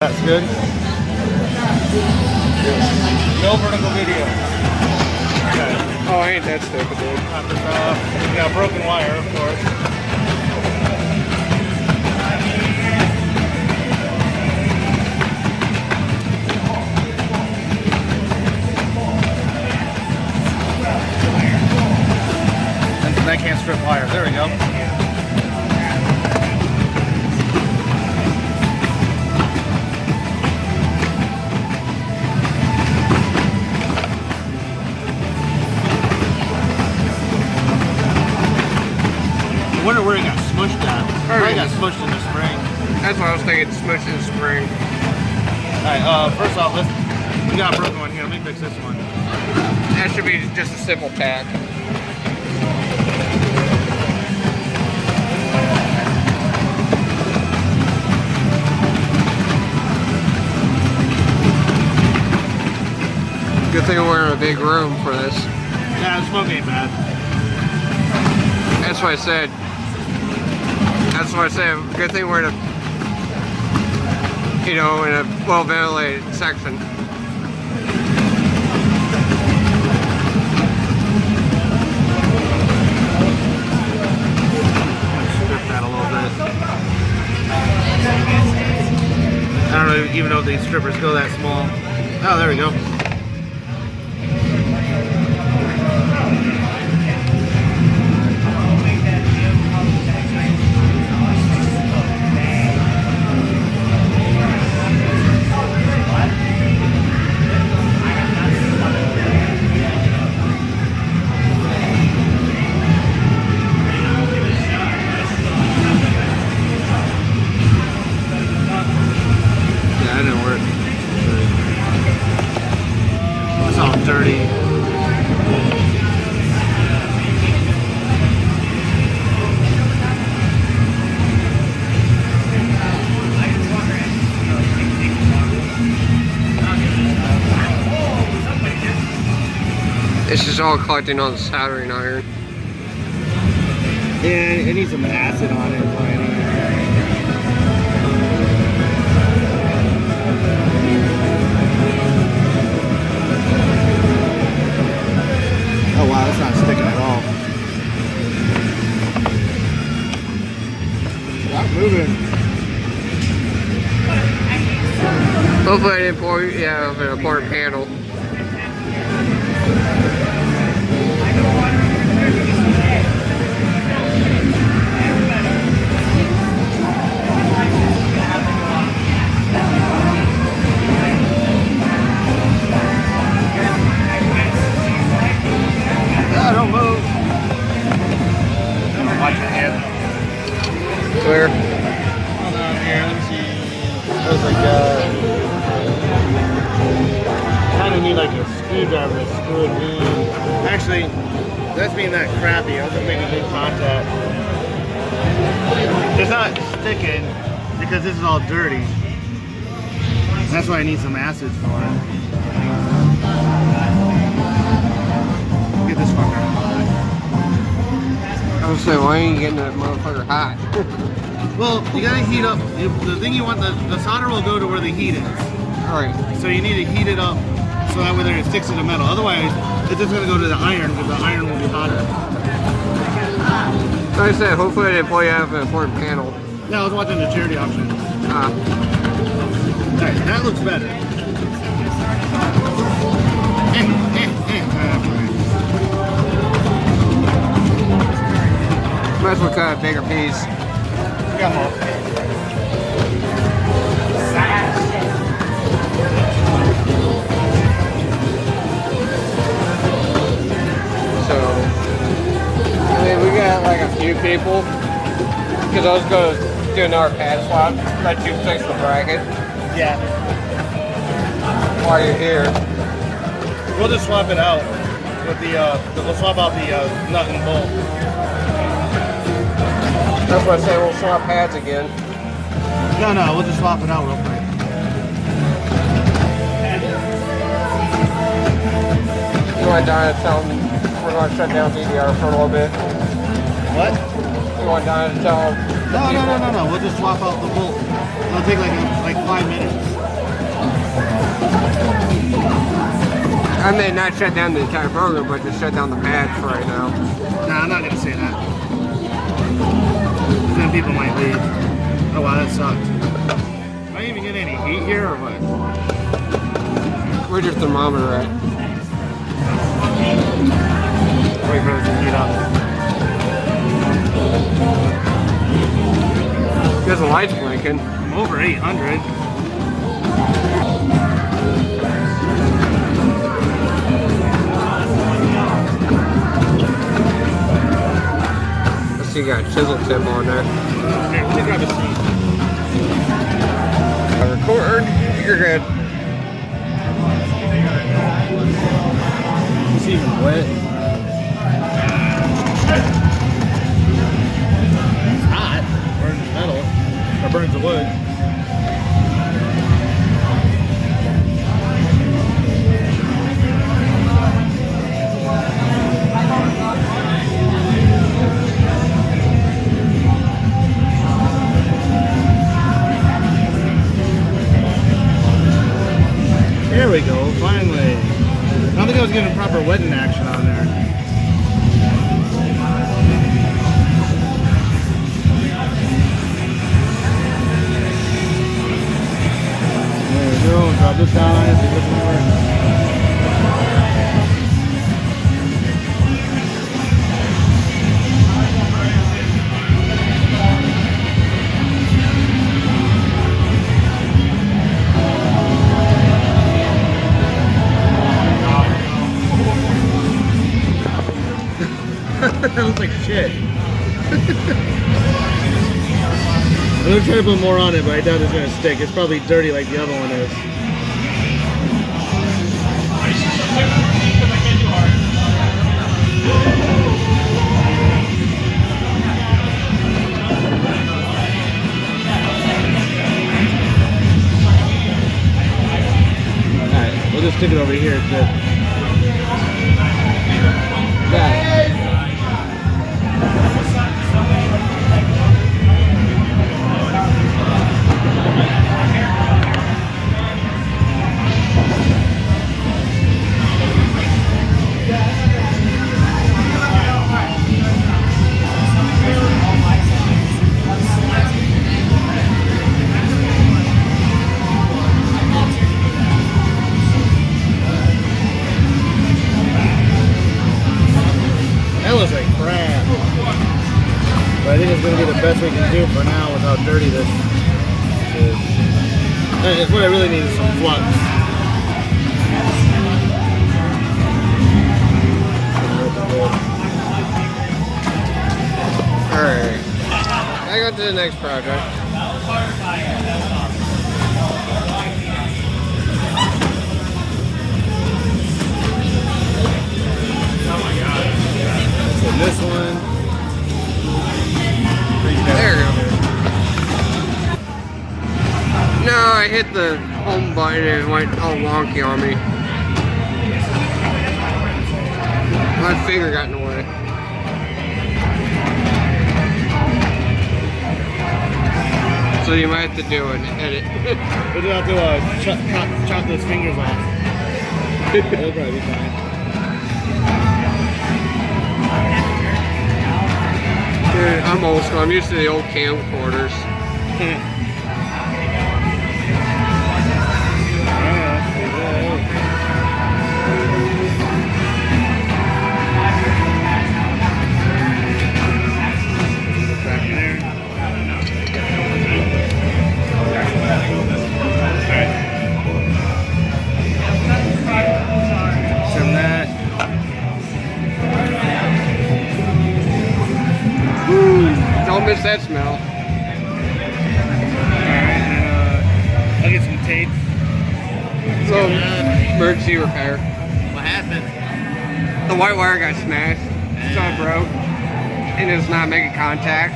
That's good. No vertical video. Okay. Oh, I ain't that stupid, dude. Top this off. We got broken wire, of course. And I can't strip wire. There we go. I wonder where it got smushed at. Probably got smushed in the spring. That's what I was thinking, smushed in the spring. Alright, first off, we got a broken one here. Let me fix this one. That should be just a simple tack. Good thing we're in a big room for this. Yeah, the smoke ain't bad. That's what I said. That's what I said. Good thing we're in a, you know, in a well ventilated section. Strip that a little bit. I don't even know if these strippers go that small. Oh, there we go. Dirty. This is all collecting on the soldering iron. Yeah, it needs some acid on it. Oh wow, that's not sticking at all. Stop moving. Hopefully I didn't pour an important panel. Don't move. Watch your head. Where? Hold on here, let me see. There's like kind of need like a screwdriver to screw it in. Actually, that's being that crappy. I was just making good contact. It's not sticking because this is all dirty. That's why I need some acids for it. Get this fucker hot. I was saying, why ain't you getting that motherfucker hot? Well, you gotta heat up. The thing you want, the solder will go to where the heat is. Alright. So you need to heat it up so that way it sticks to the metal. Otherwise, it's just gonna go to the iron because the iron will be hotter. Like I said, hopefully I didn't pull you out of an important panel. Yeah, I was watching the charity auction. Alright, that looks better. Might as well cut a bigger piece. Come on. So, I mean, we got like a few people, because I was going to do another pad swap, let you fix the bracket. Yeah. While you're here. We'll just swap it out with we'll swap out the nut and bolt. That's what I say, we'll swap pads again. No, we'll just swap it out real quick. You want Donna to tell them we're going to shut down DDR for a little bit? What? You want Donna to tell them No. We'll just swap out the bolt. It'll take like 5 minutes. I may not shut down the entire program, but just shut down the pads for right now. Nah, I'm not gonna say that. Then people might leave. Oh wow, that sucked. Am I even getting any heat here or what? Where's your thermometer at? Wait for it to heat up. There's a light's blinking. I'm over 800. You got a chisel tip on there. Here, let me grab a seat. Record. You're good. It's even wet. It's hot. Burns the metal. Or burns the wood. There we go, finally. I don't think I was getting proper wetting action on there. There we go, drop this down on it, see this one works. That looks like shit. I'm gonna try to put more on it, but I doubt it's gonna stick. It's probably dirty like the other one is. Alright, we'll just stick it over here. It's good. Got it. I think it's going to be the best we can do for now with how dirty this is. What I really need is some flux. Alright, I got to the next project. So this one. There you go. No, I hit the home button and it went all wonky on me. My finger got in the way. So you might have to do an edit. We'll have to chop those fingers off. That'll probably be fine. Dude, I'm old school. I'm used to the old camcorders. Back in there. Trim that. Don't miss that smell. Alright, and I'll get some tape. So, emergency repair. What happened? The white wire got smashed, so it broke, and it's not making contact.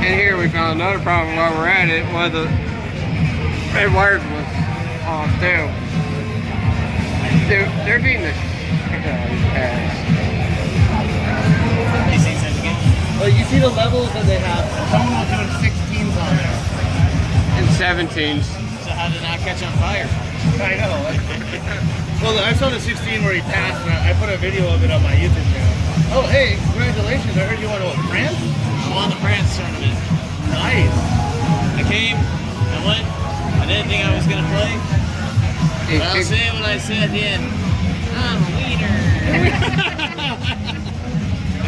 And here we found another problem while we're at it, one of the red wires was off too. They're beating the shit out of these pads. Well, you see the levels that they have. Someone was doing 16s on there. And 17s. So how did it not catch on fire? I know. Well, I saw the 16 where he passed, and I put a video of it on my YouTube channel. Oh, hey, congratulations. I heard you won, what, France? I won the France tournament. Nice. I came, I went, I didn't think I was going to play. But I'll say what I said at the end. I'm a wiener.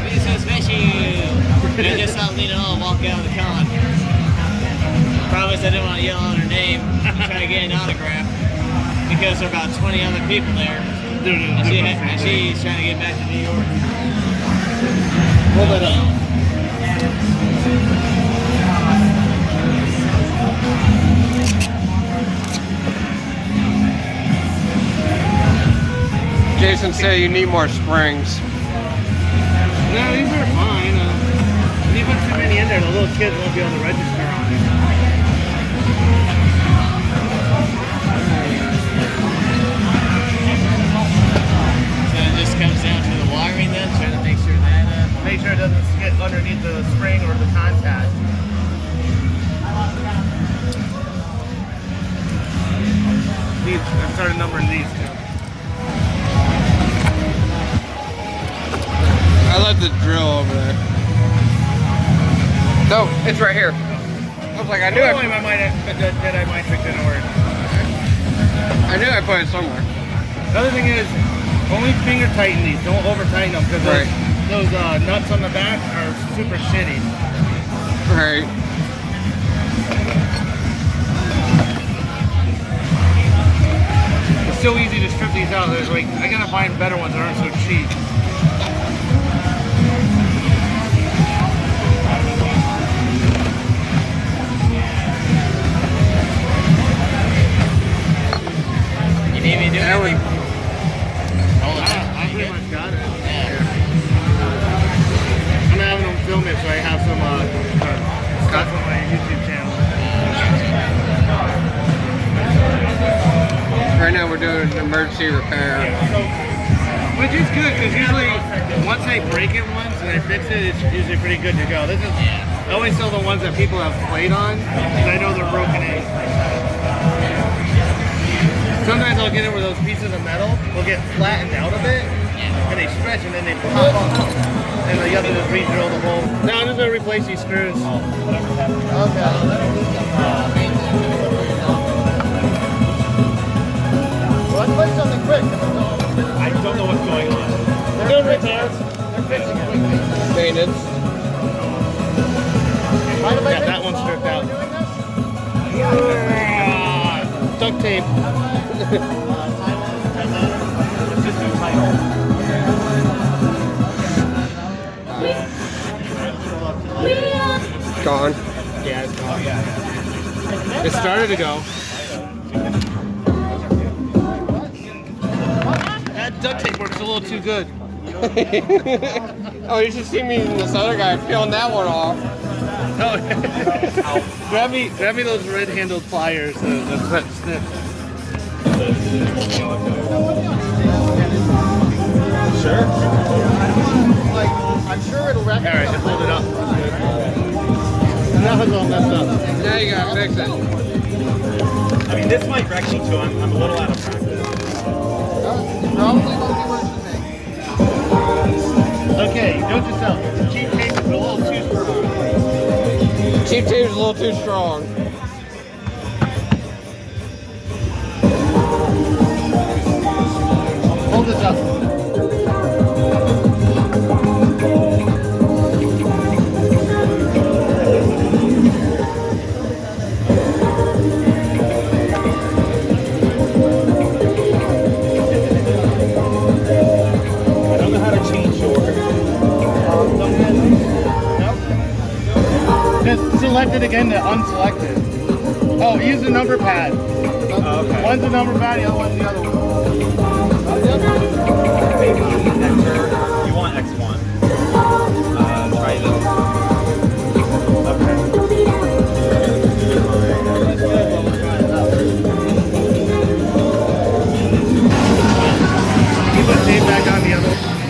Be so special. And I just saw Lena Hall walk out of the con. Promised I didn't want to yell out her name and try to get an autograph because there are about 20 other people there. And she's trying to get back to New York. Hold it up. Jason said you need more springs. No, these are fine. If you put too many in there, the little kids won't be able to register on it. So it just comes down to the wiring then, trying to make sure that... Make sure it doesn't get underneath the spring or the contact. I started numbering these too. I left the drill over there. No, it's right here. I was like, I knew I might trick didn't work. I knew I put it somewhere. The other thing is, only finger tighten these. Don't over tighten them because those nuts on the back are super shitty. Right. It's so easy to strip these out. There's like, I gotta find better ones that aren't so cheap. You need me to do anything? I pretty much got it. Yeah. I'm having them film it so I have some stuff on my YouTube channel. Right now we're doing an emergency repair. Which is good because usually once I break it once and I fix it, it's usually pretty good to go. This is, I always sell the ones that people have played on because I know they're broken in. Sometimes I'll get it where those pieces of metal will get flattened out a bit and they stretch and then they pop up. And you have to just re-drill the hole. No, I'm just going to replace these screws. Okay. Let's play something quick. I don't know what's going on. They're doing repairs. They're fixing it. Maintenance. Yeah, that one's stripped out. Duct tape. Gone. Yeah, it's gone. Yeah. It started to go. That duct tape works a little too good. Oh, you should see me and this other guy peeling that one off. Oh, grab me those red-handled pliers. The snip. Sure. Like, I'm sure it'll wreck. All right, just hold it up. Nothing's all messed up. Now you gotta fix it. I mean, this might wreck me too. I'm a little out of practice. Probably won't be worse than me. Okay, note to self. Cheap tape is a little too strong. Cheap tape's a little too strong. Hold this up. Just select it again to unselect it. Oh, use the number pad. Oh, okay. One's the number pad, the other one's the other one. Enter. You want X1. Try this. Okay. on the other one.